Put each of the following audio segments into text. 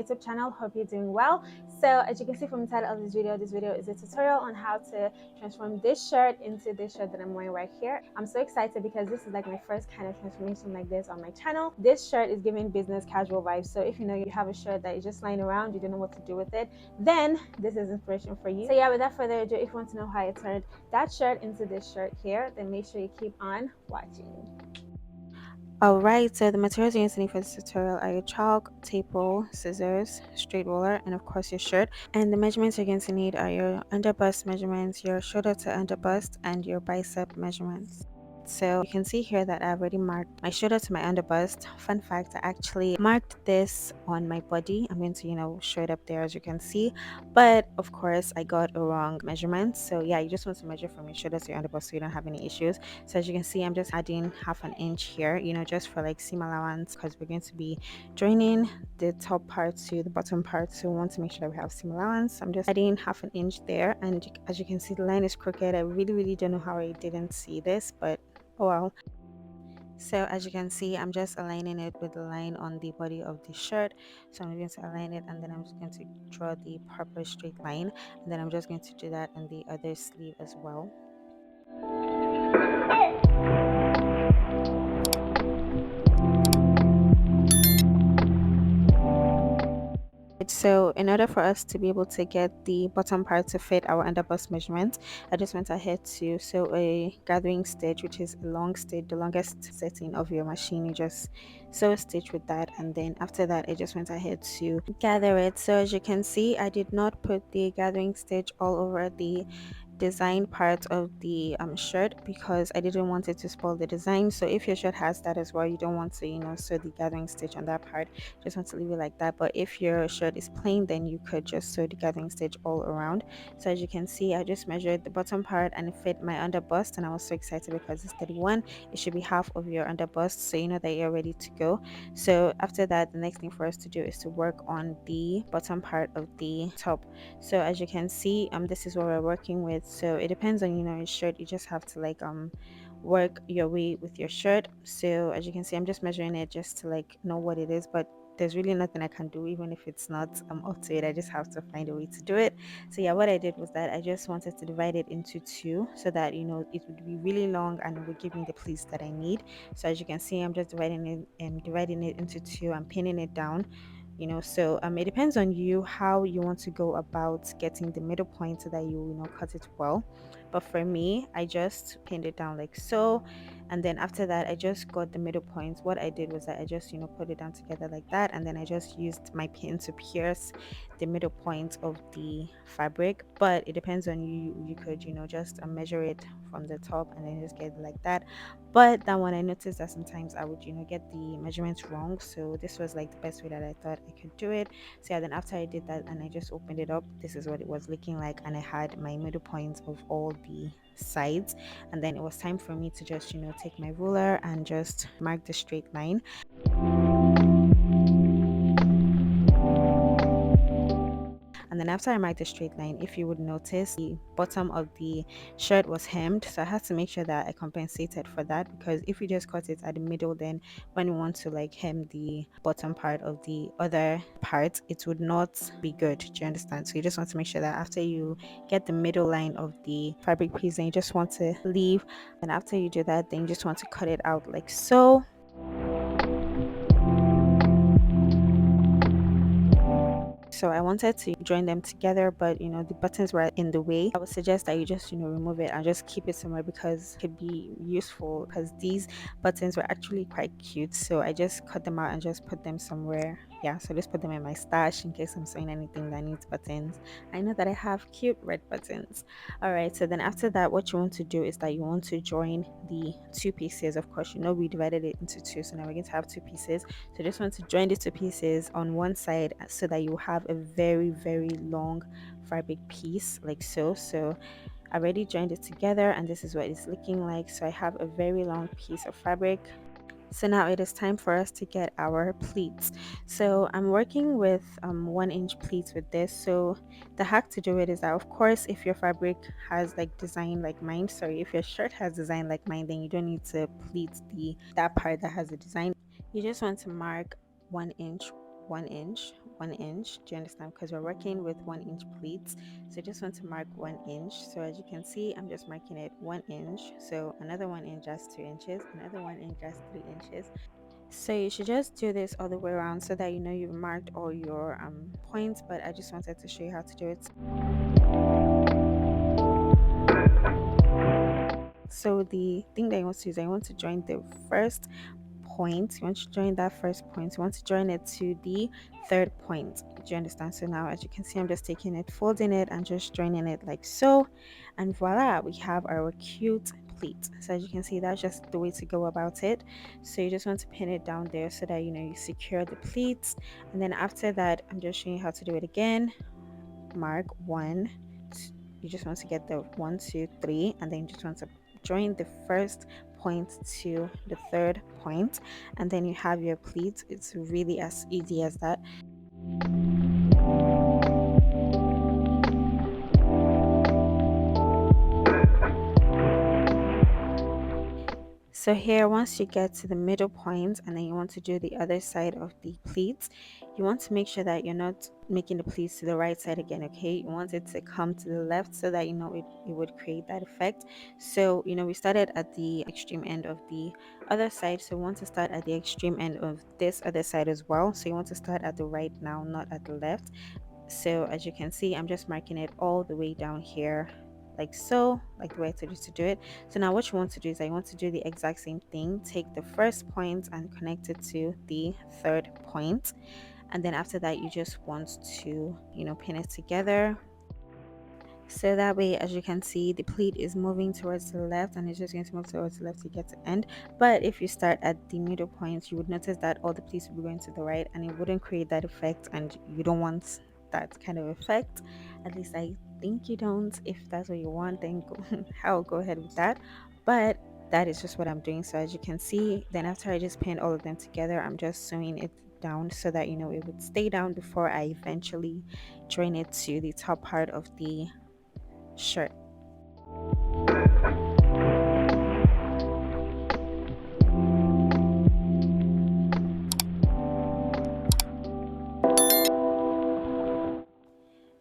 YouTube channel. Hope you're doing well. So as you can see from the title of this video is a tutorial on how to transform this shirt into this shirt that I'm wearing right here. I'm so excited because this is like my first kind of transformation like this on my channel. This shirt is giving business casual vibes. So if you know you have a shirt that is just lying around, you don't know what to do with it, then this is inspiration for you. So yeah, without further ado, if you want to know how I turned that shirt into this shirt here, then make sure you keep on watching. Alright, so the materials you're using for this tutorial are your chalk, tape roll, scissors, straight roller, and of course your shirt. And the measurements you're going to need are your underbust measurements, your shoulder to underbust, and your bicep measurements. So you can see here that I've already marked my shoulder to my underbust. Fun fact, I actually marked this on my body. I'm going to, show it up there as you can see. But of course, I got a wrong measurement. So yeah, you just want to measure from your shoulder to your underbust so you don't have any issues. So as you can see, I'm just adding half an inch here, just for like seam allowance, because we're going to be joining the top part to the bottom part. So we want to make sure that we have seam allowance. I'm just adding half an inch there. And as you can see, the line is crooked. I really don't know how I didn't see this, but oh well. So as you can see, I'm just aligning it with the line on the body of the shirt. So I'm going to align it, and then I'm just going to draw the proper straight line, and then I'm just going to do that on the other sleeve as well. So in order for us to be able to get the bottom part to fit our underbust measurement, I just went ahead to sew a gathering stitch, which is a long stitch, the longest setting of your machine. You just sew a stitch with that, and then after that I just went ahead to gather it. So as you can see, I did not put the gathering stitch all over the design part of the shirt because I didn't want it to spoil the design. So if your shirt has that as well, you don't want to sew the gathering stitch on that part, just want to leave it like that. But if your shirt is plain, then you could just sew the gathering stitch all around. So as you can see, I just measured the bottom part and it fit my underbust, and I was so excited because it's 31. It should be half of your underbust, so you know that you're ready to go. So after that, the next thing for us to do is to work on the bottom part of the top. So as you can see, this is what we're working with. So it depends on your shirt. You just have to like work your way with your shirt. So as you can see, I'm just measuring it just to like know what it is, but there's really nothing I can do. Even if it's not up to it, I just have to find a way to do it. So yeah, what I did was that I just wanted to divide it into two so that it would be really long and it would give me the pleats that I need. So as you can see, I'm just dividing it into two and pinning it down. So it depends on you how you want to go about getting the middle point so that you cut it well. But for me, I just pinned it down like so, and then after that I just got the middle point. What I did was that I just put it down together like that, and then I just used my pin to pierce the middle point of the fabric. But it depends on you. You could just measure it from the top and then just get it like that. But that one, I noticed that sometimes I would get the measurements wrong, so this was like the best way that I thought I could do it. So yeah, then after I did that and I just opened it up, this is what it was looking like, and I had my middle points of all the sides. And then it was time for me to just take my ruler and just mark the straight line. And then after I marked the straight line, if you would notice, the bottom of the shirt was hemmed, so I had to make sure that I compensated for that, because if you just cut it at the middle, then when you want to like hem the bottom part of the other part, it would not be good. Do you understand? So you just want to make sure that after you get the middle line of the fabric piece, then you just want to leave, and after you do that, then you just want to cut it out like so. So I wanted to join them together, but the buttons were in the way. I would suggest that you just remove it and just keep it somewhere, because it could be useful, because these buttons were actually quite cute. So I just cut them out and just put them somewhere. Yeah, so just put them in my stash in case I'm sewing anything that needs buttons. I know that I have cute red buttons. All right, so then after that, what you want to do is that you want to join the two pieces. Of course, we divided it into two, so now we're going to have two pieces. So just want to join these two pieces on one side so that you have a very long fabric piece like so. So I already joined it together, and this is what it's looking like. So I have a very long piece of fabric. So now it is time for us to get our pleats. So I'm working with 1-inch pleats with this. So the hack to do it is that, of course, if your fabric has like design like mine, sorry, if your shirt has design like mine, then you don't need to pleat that part that has a design. You just want to mark 1 inch, 1 inch, 1 inch. Do you understand? Because we're working with 1 inch pleats, so I just want to mark 1 inch. So as you can see, I'm just marking it 1 inch. So another 1 inch, that's 2 inches, another 1 inch, that's 3 inches. So you should just do this all the way around so that you know you've marked all your points, but I just wanted to show you how to do it. So the thing that you want to use, I want to join the first point. You want to join that first point. You want to join it to the third point. Do you understand? So now, as you can see, I'm just taking it, folding it, and just joining it like so, and voila, we have our cute pleat. So as you can see, that's just the way to go about it. So you just want to pin it down there so that you know you secure the pleats, and then after that, I'm just showing you how to do it again. Mark one. You just want to get the 1 2 3, and then you just want to join the first point to the third point, and then you have your pleat. It's really as easy as that. So here, once you get to the middle point and then you want to do the other side of the pleats, you want to make sure that you're not making the pleats to the right side again, okay? You want it to come to the left so that you know it would create that effect. So, you know, we started at the extreme end of the other side, so we want to start at the extreme end of this other side as well. So you want to start at the right now, not at the left. So as you can see, I'm just marking it all the way down here like so, like the way I told you to do it. So now what you want to do is I want to do the exact same thing. Take the first point and connect it to the third point, and then after that you just want to, you know, pin it together. So that way, as you can see, the pleat is moving towards the left and it's just going to move towards the left to get to end. But if you start at the middle point, you would notice that all the pleats will be going to the right and it wouldn't create that effect, and you don't want that kind of effect. At least I think you don't. If that's what you want, then I'll go ahead with that. But that is just what I'm doing. So as you can see, then after I just pinned all of them together, I'm just sewing it down so that you know it would stay down before I eventually join it to the top part of the shirt.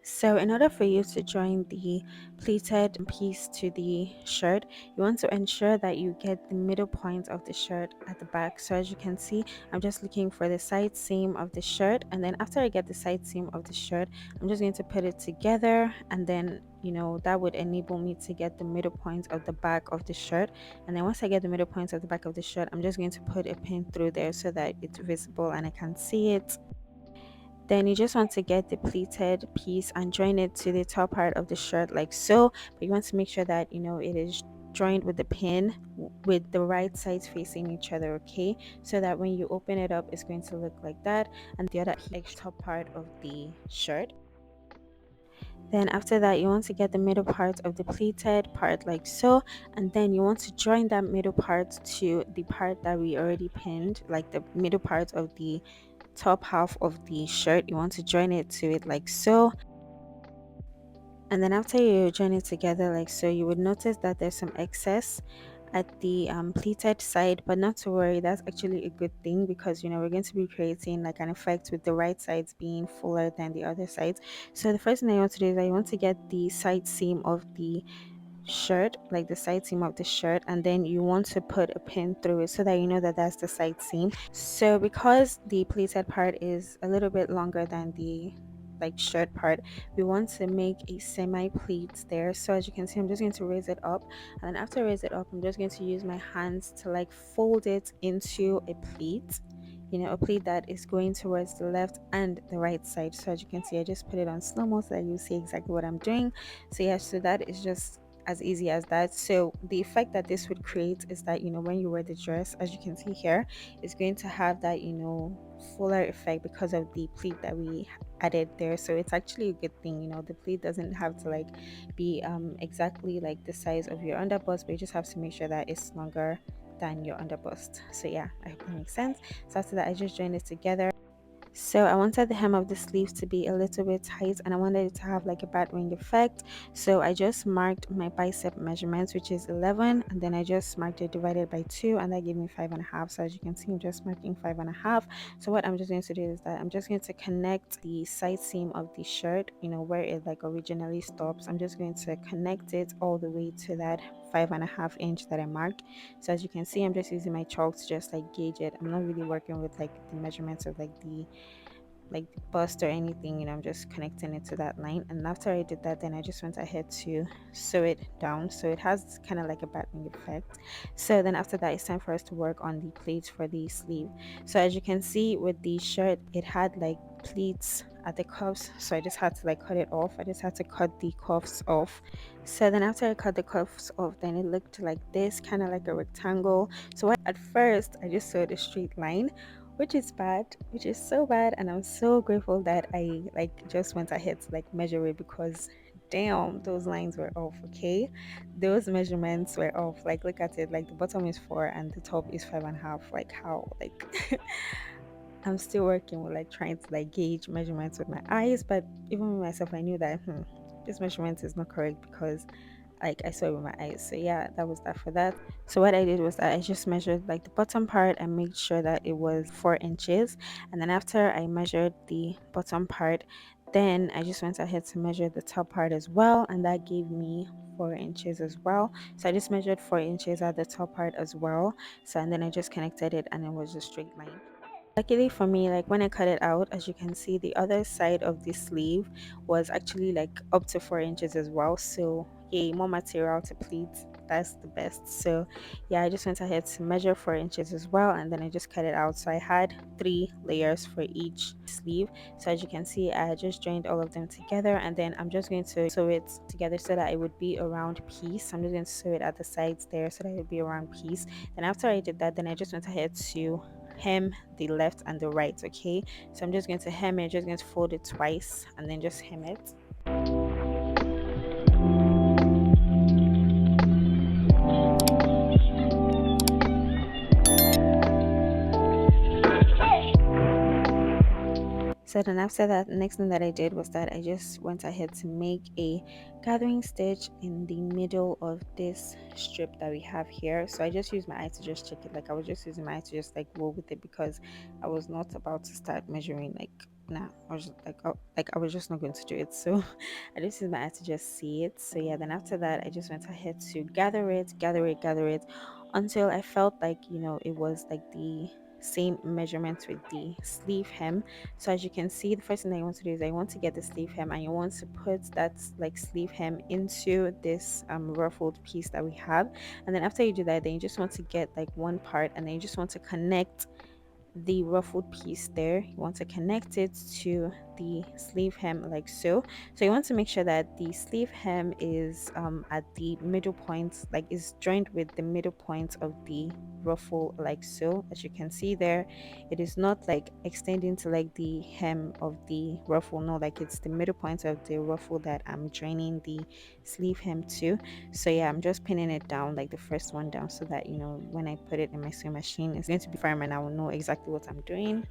So in order for you to join the pleated piece to the shirt, you want to ensure that you get the middle point of the shirt at the back. So as you can see, I'm just looking for the side seam of the shirt, and then after I get the side seam of the shirt, I'm just going to put it together, and then you know that would enable me to get the middle point of the back of the shirt. And then once I get the middle point of the back of the shirt, I'm just going to put a pin through there so that it's visible and I can see it. Then you just want to get the pleated piece and join it to the top part of the shirt like so, but you want to make sure that you know it is joined with the pin with the right sides facing each other, okay? So that when you open it up, it's going to look like that, and the other extra top part of the shirt. Then after that, you want to get the middle part of the pleated part like so, and then you want to join that middle part to the part that we already pinned, like the middle part of the top half of the shirt. You want to join it to it like so, and then after you join it together like so, you would notice that there's some excess at the pleated side, but not to worry, that's actually a good thing because you know we're going to be creating like an effect with the right sides being fuller than the other sides. So the first thing I want to do is I want to get the side seam of the shirt, like the side seam of the shirt, and then you want to put a pin through it so that you know that that's the side seam. So because the pleated part is a little bit longer than the like shirt part, we want to make a semi pleat there. So as you can see, I'm just going to raise it up, and then after I raise it up, I'm just going to use my hands to like fold it into a pleat, you know, a pleat that is going towards the left and the right side. So as you can see, I just put it on slow mo so that you see exactly what I'm doing. So yeah, so that is just as easy as that. So the effect that this would create is that you know when you wear the dress, as you can see here, it's going to have that you know fuller effect because of the pleat that we added there. So it's actually a good thing, you know, the pleat doesn't have to like be exactly like the size of your underbust, but you just have to make sure that it's longer than your underbust. So yeah, I hope that makes sense. So after that, I just joined it together. So I wanted the hem of the sleeve to be a little bit tight, and I wanted it to have like a bat wing effect. So I just marked my bicep measurements, which is 11, and then I just marked it divided by 2, and that gave me 5.5. So as you can see, I'm just marking 5.5. So what I'm just going to do is that I'm just going to connect the side seam of the shirt, where it like originally stops. I'm just going to connect it all the way to that 5.5 inch that I marked. So as you can see, I'm just using my chalk to just like gauge it. I'm not really working with like the measurements of like the bust or anything. I'm just connecting it to that line. And after I did that, then I just went ahead to sew it down, so it has kind of like a battening effect. So then after that, it's time for us to work on the pleats for the sleeve. So as you can see with the shirt, it had like pleats at the cuffs, so I just had to like cut it off. I just had to cut the cuffs off. So then after I cut the cuffs off, then it looked like this, kind of like a rectangle. So at first I just sewed a straight line, which is bad, which is so bad. And I'm so grateful that I like just went ahead to like measure it, because damn, those lines were off. Okay, those measurements were off. Like, look at it, like the bottom is 4 and the top is 5.5. Like, how? Like I'm still working with like trying to like gauge measurements with my eyes, but even with myself, I knew that this measurement is not correct, because like I saw it with my eyes. So yeah, that was that for that. So what I did was that I just measured like the bottom part and made sure that it was 4 inches. And then after I measured the bottom part, then I just went ahead to measure the top part as well, and that gave me 4 inches as well. So I just measured 4 inches at the top part as well. So and then I just connected it, and it was a straight line. Luckily for me, like when I cut it out, as you can see, the other side of the sleeve was actually like up to 4 inches as well. So yay, more material to pleat. That's the best. So yeah, I just went ahead to measure 4 inches as well, and then I just cut it out. So I had 3 layers for each sleeve. So as you can see, I just joined all of them together, and then I'm just going to sew it together so that it would be a round piece. I'm just going to sew it at the sides there so that it would be a round piece. Then after I did that, then I just went ahead to hem the left and the right. Okay, so I'm just going to hem it, just going to fold it twice and then just hem it. So then after that, next thing that I did was that I just went ahead to make a gathering stitch in the middle of this strip that we have here. So I just used my eye to just check it. Like, I was just using my eye to just like roll with it, because I was not about to start measuring. Like, nah, I was just like, oh, like I was just not going to do it. So I just used my eye to just see it. So yeah, then after that, I just went ahead to gather it until I felt like, it was like the same measurements with the sleeve hem. So as you can see, the first thing that you want to do is I want to get the sleeve hem, and you want to put that like sleeve hem into this ruffled piece that we have. And then after you do that, then you just want to get like one part, and then you just want to connect the ruffled piece there. You want to connect it to the sleeve hem like so. So you want to make sure that the sleeve hem is at the middle point, like is joined with the middle point of the ruffle like so. As you can see there, it is not like extending to like the hem of the ruffle. No, like it's the middle point of the ruffle that I'm joining the sleeve hem to. So yeah, I'm just pinning it down, like the first one down, so that when I put it in my sewing machine, it's going to be firm and I will know exactly what I'm doing.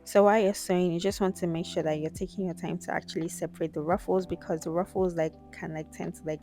So while you're sewing, you just want to make sure that you're taking your time to actually separate the ruffles, because the ruffles like can like tend to like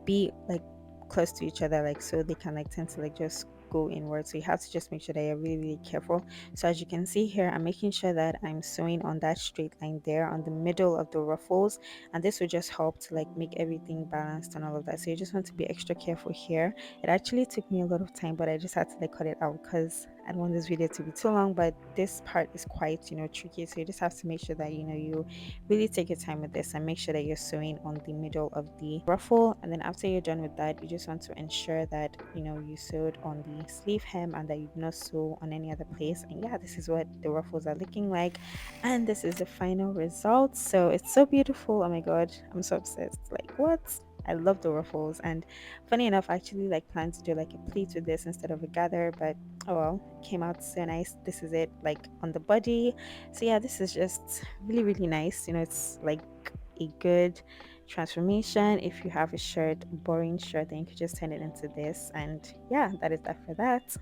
be like close to each other, like so they can like tend to like just go inward. So you have to just make sure that you're really, really careful. So as you can see here, I'm making sure that I'm sewing on that straight line there on the middle of the ruffles, and this will just help to like make everything balanced and all of that. So you just want to be extra careful here. It actually took me a lot of time, but I just had to like cut it out because I don't want this video to be too long. But this part is quite tricky, so you just have to make sure that you really take your time with this and make sure that you're sewing on the middle of the ruffle. And then after you're done with that, you just want to ensure that you sewed on the sleeve hem and that you do not sew on any other place. And yeah, this is what the ruffles are looking like, and this is the final result. So it's so beautiful. Oh my god, I'm so obsessed. Like, what? I love the ruffles. And funny enough, I actually like plan to do like a pleat with this instead of a gather, but oh well, it came out so nice. This is it, like on the body. So yeah, this is just really, really nice. It's like a good transformation. If you have a shirt, boring shirt, then you could just turn it into this. And yeah, that is that for that.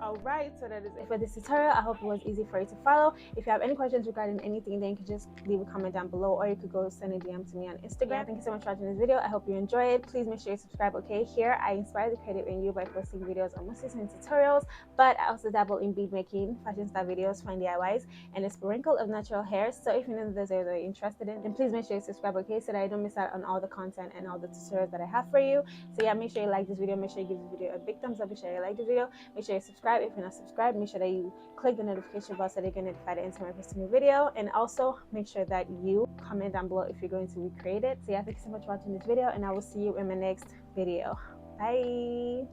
Alright, so that is it for this tutorial. I hope it was easy for you to follow. If you have any questions regarding anything, then you can just leave a comment down below, or you could go send a DM to me on Instagram. Yeah, thank you so much for watching this video. I hope you enjoy it. Please make sure you subscribe. Okay, here I inspire the creative in you by posting videos on mostly tutorials, but I also dabble in bead making, fashion style videos, fun DIYs, and a sprinkle of natural hair. So if you know those areas that you're interested in, then please make sure you subscribe, okay, so that I don't miss out on all the content and all the tutorials that I have for you. So yeah, make sure you like this video, make sure you give this video a big thumbs up, make sure you like this video, make sure you subscribe. If you're not subscribed, make sure that you click the notification bell so that you get notified anytime I post a new video, and also make sure that you comment down below if you're going to recreate it. So yeah, thank you so much for watching this video, and I will see you in my next video. Bye.